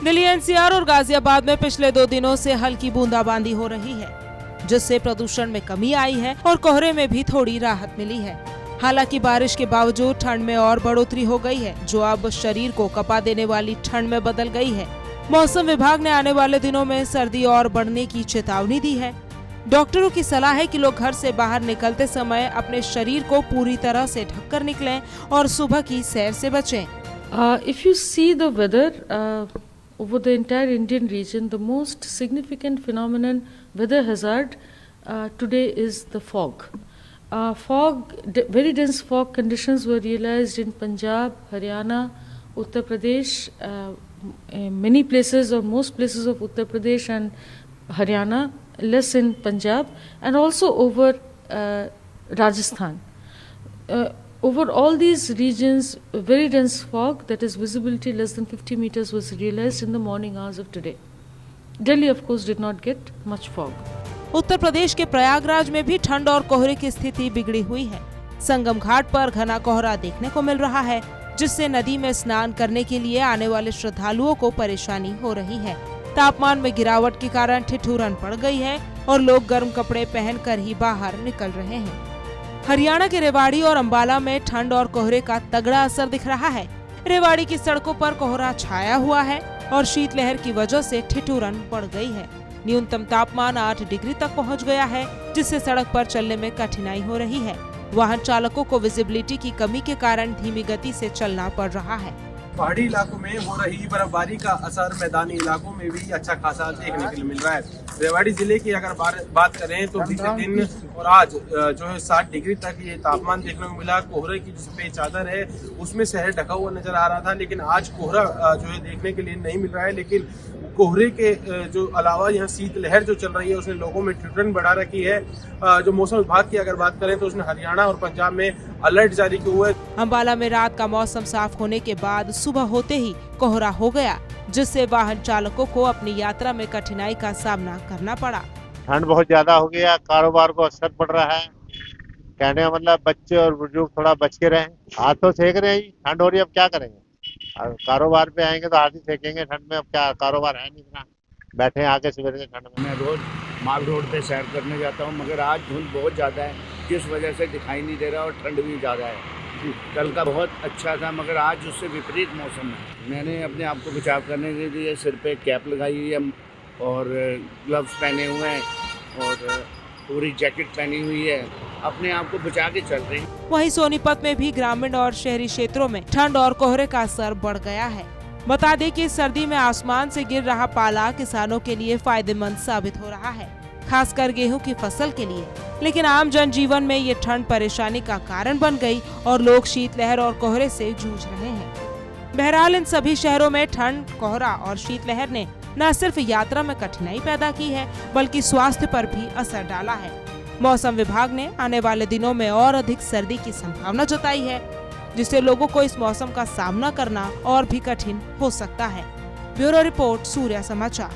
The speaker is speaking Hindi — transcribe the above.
दिल्ली एनसीआर और गाजियाबाद में पिछले 2 दिनों से हल्की बूंदाबांदी हो रही है, जिससे प्रदूषण में कमी आई है और कोहरे में भी थोड़ी राहत मिली है। हालांकि बारिश के बावजूद ठंड में और बढ़ोतरी हो गई है, जो अब शरीर को कपा देने वाली ठंड में बदल गई है। मौसम विभाग ने आने वाले दिनों में सर्दी और बढ़ने की चेतावनी दी है। डॉक्टरों की सलाह है कि लोग घर से बाहर निकलते समय अपने शरीर को पूरी तरह से ढककर निकलें और सुबह की सैर से बचें। If you see the weather over the entire Indian region, the most significant phenomenon, weather hazard, today is the fog. Very dense fog conditions were realized in Punjab, Haryana, Uttar Pradesh, many places or most places of Uttar Pradesh and Haryana, less in Punjab, and also over Rajasthan. Over all these regions, very dense fog, that is visibility less than 50 meters, was realized in the morning hours of today. Delhi, of course, did not get much fog. Uttar Pradesh के प्रयागराज में भी ठंड और कोहरे की स्थिति बिगड़ी हुई है। संगम घाट पर घना कोहरा देखने को मिल रहा है, जिससे नदी में स्नान करने के लिए आने वाले श्रद्धालुओं को परेशानी हो रही है। तापमान में गिरावट के कारण ठिठुरन पड़ गई है और लोग गर्म कपड़े पहनकर ही बाहर निकल रहे हैं। हरियाणा के रेवाड़ी और अंबाला में ठंड और कोहरे का तगड़ा असर दिख रहा है। रेवाड़ी की सड़कों पर कोहरा छाया हुआ है और शीतलहर की वजह से ठिठुरन बढ़ गई है। न्यूनतम तापमान 8 डिग्री तक पहुंच गया है, जिससे सड़क पर चलने में कठिनाई हो रही है। वाहन चालकों को विजिबिलिटी की कमी के कारण धीमी गति से चलना पड़ रहा है। पहाड़ी इलाकों में हो रही बर्फबारी का असर मैदानी इलाकों में भी अच्छा खासा देखने के लिए मिल रहा है। रेवाड़ी जिले की अगर बात करें तो बीते दिन और आज जो है 7 डिग्री तक ये तापमान देखने को मिला। कोहरे की जो सफेद चादर है उसमें शहर ढका हुआ नजर आ रहा था, लेकिन आज कोहरा जो है देखने के लिए नहीं मिल रहा है। लेकिन कोहरे के जो अलावा यहाँ शीतलहर जो चल रही है उसने लोगों में ठिठुरन बढ़ा रखी है। जो मौसम विभाग की अगर बात करें तो उसने हरियाणा और पंजाब में अलर्ट जारी किए हुए। अंबाला में रात का मौसम साफ होने के बाद सुबह होते ही कोहरा हो गया, जिससे वाहन चालकों को अपनी यात्रा में कठिनाई का सामना करना पड़ा। ठंड बहुत ज्यादा हो गया, कारोबार को असर पड़ रहा है। कहने का मतलब बच्चे और बुजुर्ग थोड़ा बच के रहें। हाथ तो सेक रहे हैं, ठंड हो रही है, अब क्या करेंगे। कारोबार पे आएंगे तो हाथ ही सेकेंगे ठंड में। अब क्या कारोबार है नहीं, इतना बैठे आके सवेरे से ठंड में। मैं रोज माल रोड पे सैर करने जाता हूँ, मगर आज धुंध बहुत ज़्यादा है, जिस वजह से दिखाई नहीं दे रहा और ठंड भी ज़्यादा है। कल का बहुत अच्छा था, मगर आज उससे विपरीत मौसम है। मैंने अपने आप को बचाव करने के लिए सिर पे कैप लगाई हुई है और ग्लव्स पहने हुए हैं और पूरी जैकेट पहनी हुई है, अपने आप को बचा के चल रहे हैं। वहीं सोनीपत में भी ग्रामीण और शहरी क्षेत्रों में ठंड और कोहरे का असर बढ़ गया है। बता दें कि सर्दी में आसमान से गिर रहा पाला किसानों के लिए फायदेमंद साबित हो रहा है, खासकर गेहूं की फसल के लिए। लेकिन आम जनजीवन में ये ठंड परेशानी का कारण बन गई और लोग शीतलहर और कोहरे से जूझ रहे हैं। बहरहाल इन सभी शहरों में ठंड, कोहरा और शीतलहर ने न सिर्फ यात्रा में कठिनाई पैदा की है, बल्कि स्वास्थ्य पर भी असर डाला है। मौसम विभाग ने आने वाले दिनों में और अधिक सर्दी की संभावना जताई है, जिससे लोगों को इस मौसम का सामना करना और भी कठिन हो सकता है। ब्यूरो रिपोर्ट, सूर्या समाचार।